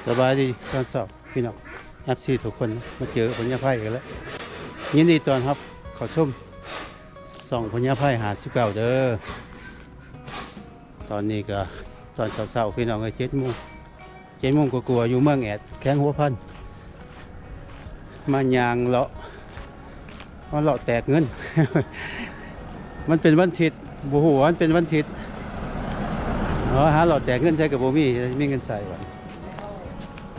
สบายดีตอนสอบพี่น้องแอฟซีทุกคนมาเจอพญาไพ่กันแล้วยินดีตอนครับขอชมส่องพญาไพ่59เด้อตอนนี้ก็ตอนเช้าๆพี่น้องก็7 โมงกลัวๆอยู่เมืองแอดแข้งหัวพันมายางเลาะมาเลาะแตกเงิน มันเป็นวันอาทิตย์บูหัวมันเป็นวันอาทิตย์หาเลาะแตกเงินใช้กับโบมี่มีเงินใส่วัน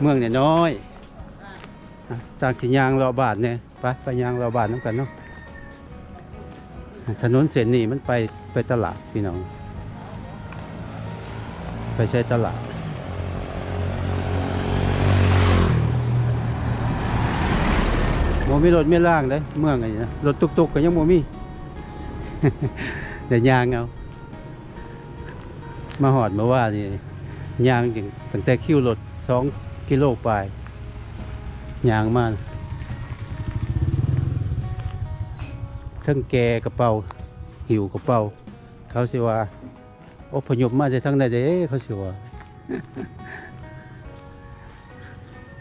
เมืองเนี่ยน้อยจากสิยางรอบาทเนี่ยไปยางรอบาทน้ำกันเนาะถนนเส้นนี้มันไปตลาดพี่น้องไปใช้ตลาดโมมีรถไม่ล่างเลยเมืองอะไรนะรถตุกๆก็ยังโมมี เดี๋ยวยางเอามาหอดมาว่านี่ยางตั้งแต่คิวรถ2 กิโลไปยางมาทั้งแกกระเป๋าหิวกระเป๋าเขาสิว่าอพยพมาจะทั้งใดเด้เขาสิว่า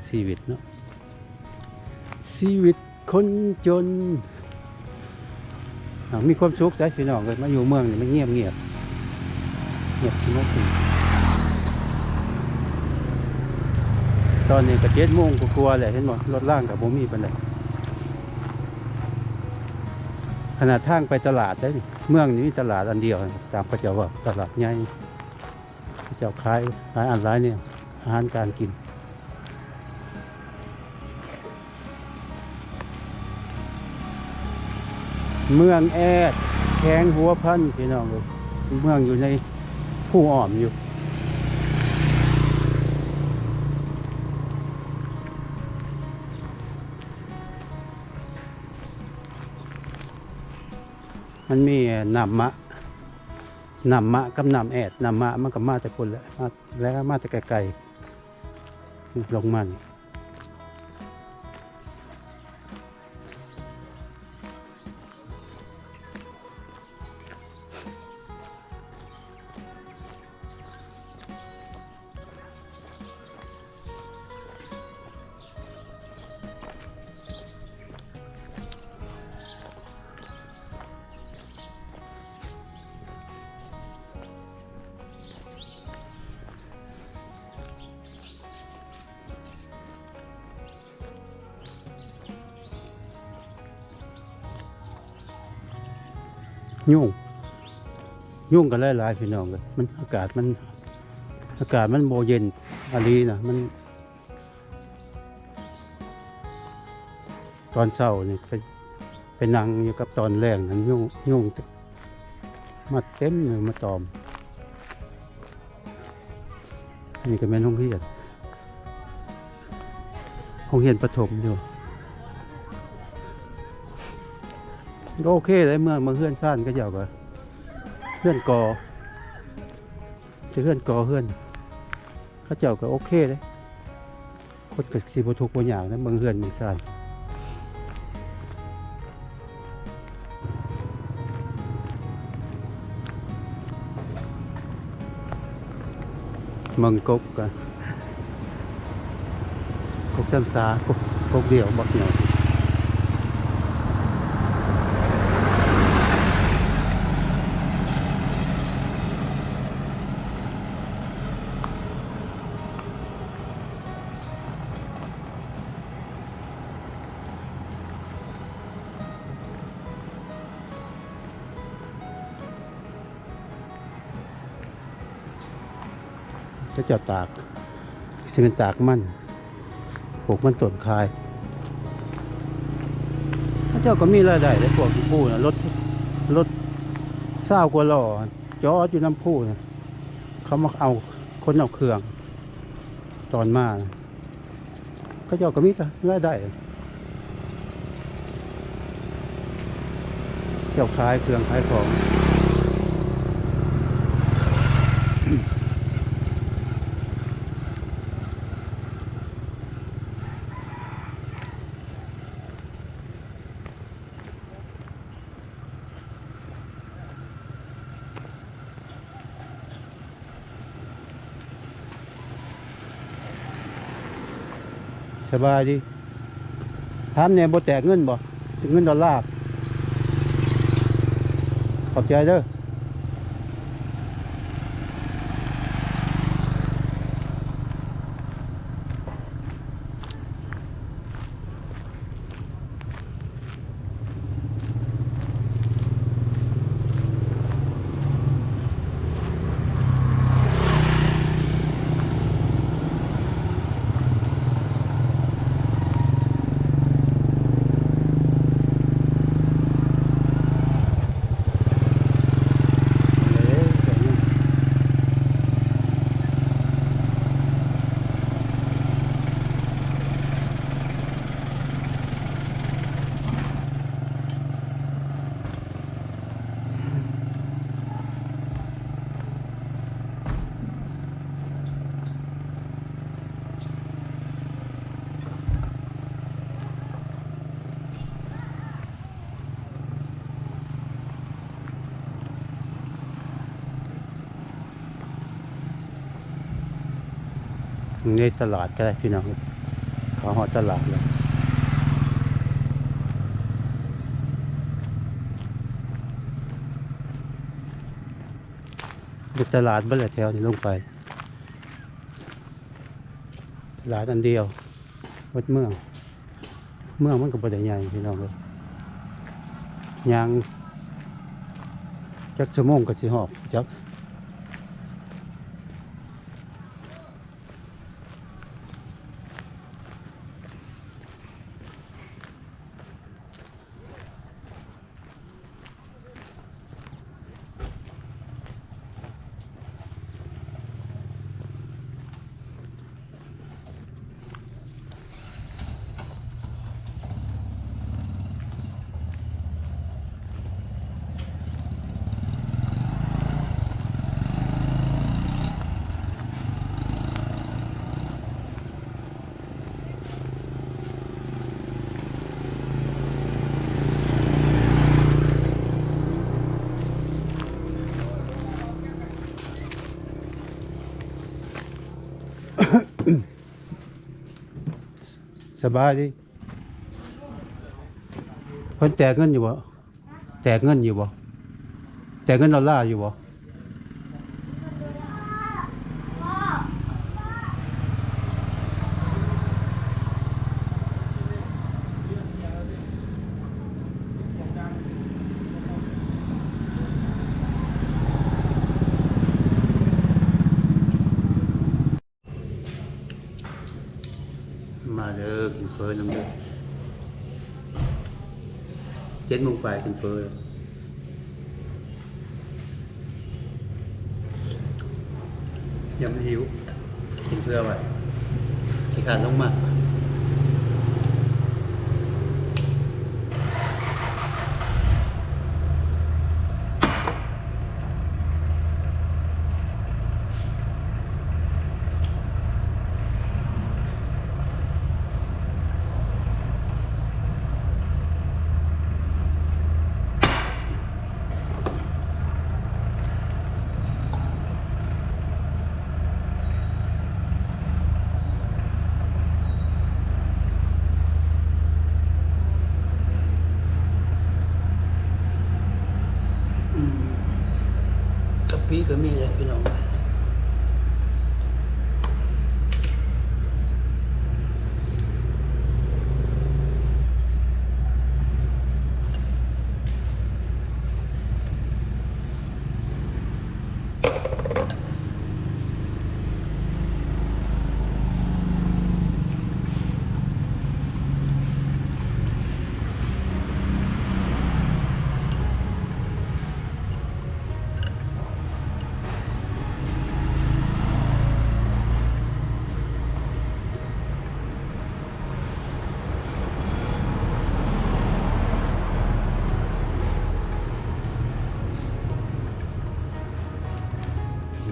ชีวิตเนาะชีวิตคนจนมีความสุขได้พี่น้องเลยมาอยู่เมืองนี่มันเงียบเงียบชิโนกิตอนนี้ก็7 โมงกลัวๆแหละเห็นบ่รถล่างกับบ่มีปานใดขนาดทางไปตลาดได้เมืองนี้มีตลาดอันเดียวตามพระเจ้าว่าตลาดใหญ่พระเจ้าขายอันหลายเนี่ยอาหารการกินเมืองแอดแข้งหัวพันพี่น้องเลยเมืองอยู่ในผู้อ้อมอยู่มันมีน้ำมะกับน้ำแอดน้ำมะมันก็มาแต่คนแล้วมาแต่ไกลๆลงมันยุ่งกันหลายๆพี่น้องกันมันอากาศมันโมเย็นอะไรนะมันตอนเช้านี่ไปนั่งอยู่กับตอนแรกนั้นยุ่งมาเต็มเลยมาตอมนี่ก็เป็นห้องเรียนประถมอยู่ก็โอเคเลยเมื่อเพื่อนซ่านก็เจ้าก็เพื่อนกอจะเพื่อนกอเพื่อนเขาเจ้าก็โอเคเลยคนกับสีบุทุกบางอย่างนะบางเพื่อนมีซ่านมังกกกันกกซ้ำซากกเดี่ยวบักเหนียวก็จะตากซีเมนตากมันปลูกมันต้นคายเขาเจ้าก็มีรายได้ได้พวกที่พูนะรถ20 กว่าล้อจอดอยู่น้ำพูนะเขามาเอาคนเอาเครื่องตอนมาเขาเจ้าก็มีรายได้เจ้าขายเครื่องขายของ สบายดีถามเนี่ยบ่แตกเงินบ่เงินดอลลาร์ขอบใจเด้อในตลาดก็ได้พี่น้องเขาหอตลาดเลยเด็กตลาดบ้านแถวนี้ลงไปตลาดอันเดียววัดเมืองมันก็บ่ได้ใหญ่พี่น้องเลยยางจักชั่วโมงก็สิหอบจักสบายดีเพิ่นแตกเงินอยู่บ่แตกเงินอยู่บ่แตกเงินดอลลาร์อยู่บ่มาเด้อกินเฟอน้ำเด้อ7 โมงไปกินเฟอยังไม่หิวกินเพื่อไว้ขี้ขาดลงมากับพี่ก็มีเลยพี่น้อง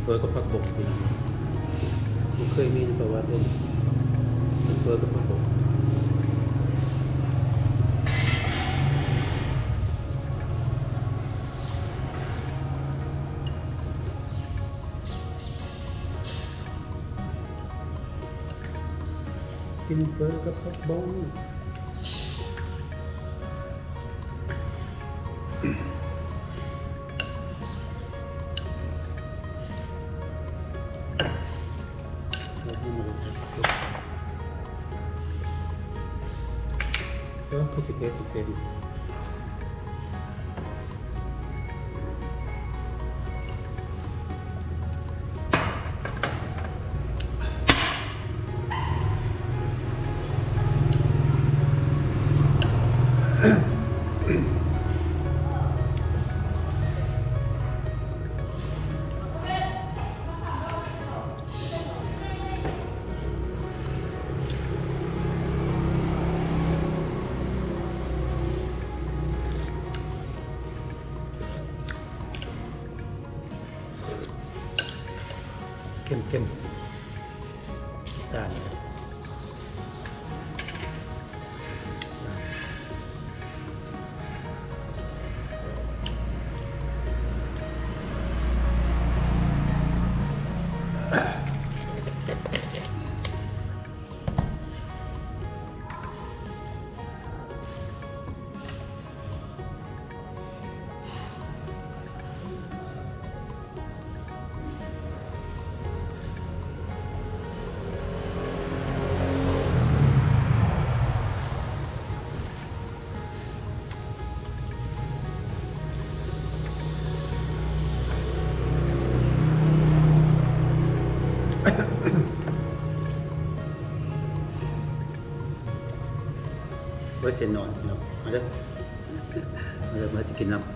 เฟอกับผักบกพี่น้องผมเคยมีประวัติเลยเฟอกับผักบกกิน กินเฟอกับผักบงแล้วคือ11เป็น เข้มจานไว้เส้นนอนเนาะเอาเด้อมาจะกินน้ำ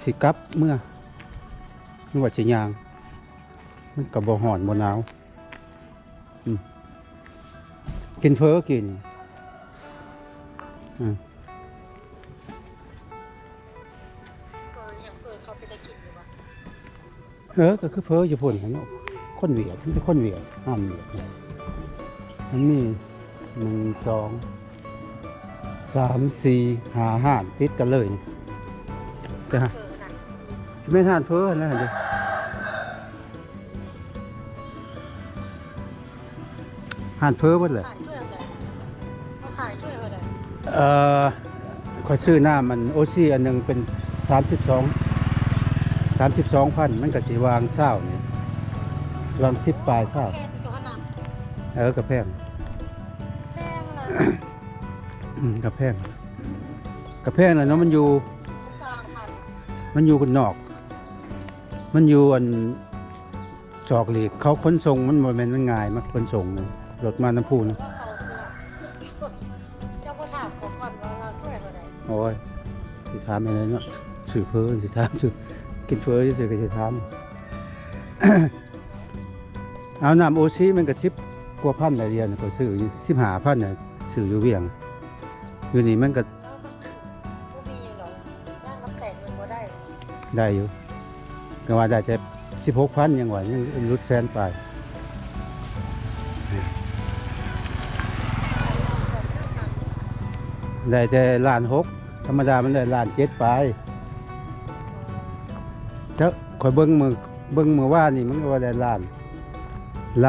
สิกลับเมื่อไม่ว่าจะยางมันกับบ่ห่อนบ่หนาวกินเฟอกินเฟอเขาไปได้กินหรือเปล่าก็คือเฟอญี่ปุ่นเนาะคนเวียดมันเป็นคนเวียดห้ามเวียดมันมี1 2 3 4 5 5ติดกันเลยแต่ฮะไม่ทานเฟอนะเดี๋ยวห่านเฟอหมดเลยขายถ้วยอะไรเขาขายถ้วยอะไรคอยซื้อหน้ามันโอซีอันหนึ่งเป็น32,000มันก็สิวางเช้าเนี่ยวาง10 ปลายเช้ากับแพงกับแพงเลยเนาะมันอยู่คนนอกมันอยู่อันจอกหลีกเขาขนส่งมันบ่แม่นมันง่ายมากขนส่งรถมาน้ำพูนะเจ้าก็ถามเขาก่อนว่าเราถ้วยอะไรโอ้ยสิถามอะไรเนาะสื่อเพ้อสิถามสื่อกินเพ้อสื่อก็สิถามเอาน้ำโอซีมันก็10 กว่าพันหลายเดือนก็ซื้ออยู่15,000น่ะซื้ออยู่เวียงอยู่นี่มันก็ได้อยู่ก็ว่าได้แต่16,000ยังว่ายังรุดแสนไป ได้แต่ล้านหกธรรมดามันได้ล้านเจ็ดไปถ้าข่อยเบิ่งมือว่านี่มันก็ว่าได้ล้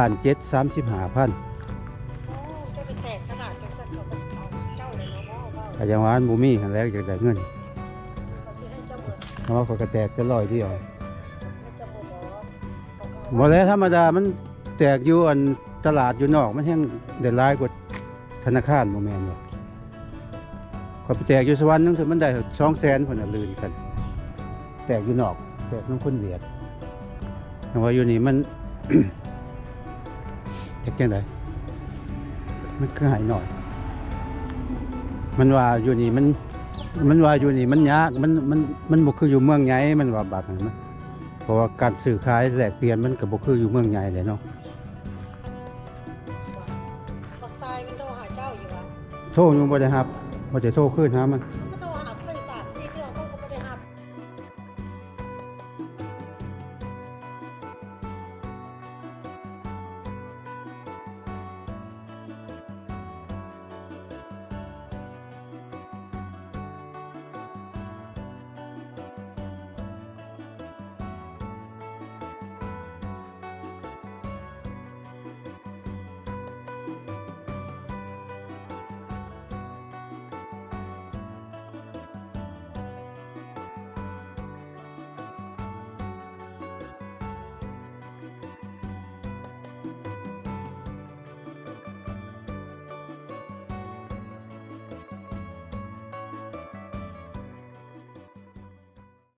านเจ็ด35,000 โอ้เจ้าไปแตกขนาดจังซั่นเขาก็เอาเจ้าเลยเนาะบ่เว้า ก็ยังว่าอันบ่มีหั้นแหล้วอยากได้เงิน เขาสิให้เจ้าเบิด เพราะว่าเขาก็แตกจะร้อยเดียว ให้เจ้าบ่เขาก็ บ่แล้วธรรมดามันแตกอยู่อันตลาดอยู่นอกมันแฮงได้หลายกว่าธนาคารบ่แม่นบ่เขาไปแตกอยู่สวรรค์นึงถึงมันได้200,000พุ่นน่ะลื่นกัน แตกอยู่นอกแตกน้ำคนเวียดแต่ว่าอยู่นี่มัน แตกจังไดมันคือหายหน่อย มันว่าอยู่นี่มันว่าอยู่นี่มันยากมันบ่คืออยู่เมืองใหญ่มันว่าบัดนั้นนะเพราะว่าการซื้อขายแลกเปลี่ยนมันก็บ่คืออยู่เมืองใหญ่เลยเนาะ บักทรายมันโทรหาเจ้าอยู่ว่า โทรอยู่บ่ได้รับบ่ได้โทรคืนหามัน เ